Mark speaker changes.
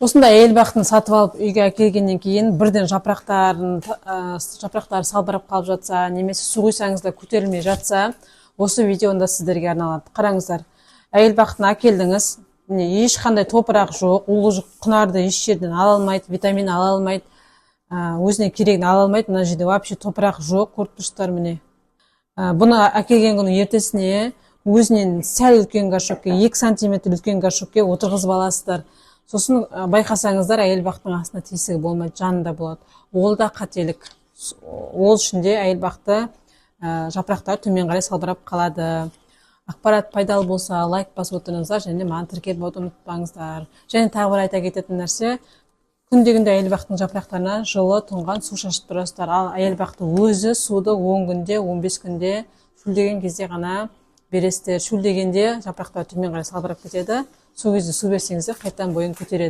Speaker 1: Осындай әйел бақтын сатып алып үйге әкелгеннен кейін бірден жапырақтары салбырап қалып жатса, немесе су құйсаңыз да көтерілмей жатса, осы видеода сіздерге арналады. Қараңыздар, әйел бақтын әкелдіңіз, ешқандай топырақ жоқ, улы құнарды еш жерден ала алмайды, витамин ала алмайды, өзіне керегін ала алмайды. Мына жерде вообще топырақ жоқ, көріп тұрсыздар міне. Бұны әкелген күні ертесіне өзінен сәл үлкен горшокке, 2 сантиметр үлкен горшокке отырғызып аласыздар. Сосын байқасаңыздар, әйел бақтың астында тесігі болмайды, жанында болады. Ол да қателік. Ол ішінде әйел бақты жапырақтар төмен қарай салбырап қалады. Ақпарат пайдалы болса, лайк басып отырыңыздар, және маған тіркеліп ұмытпаңыздар. Және тағы бір айта кететін нәрсе, күнде-күнде әйел бақтың жапырақтарына жылы тұнған су шашып тұрасыздар. Ал әйел бақты өзі суды 10 күнде, 15 күнде шөлдеген кезде ғана бересіздер. Шөлдегенде жапырақтар төмен қарай салбырап кетеді. Сол кезде су берсеңіздер, қайтадан бойын көтереді.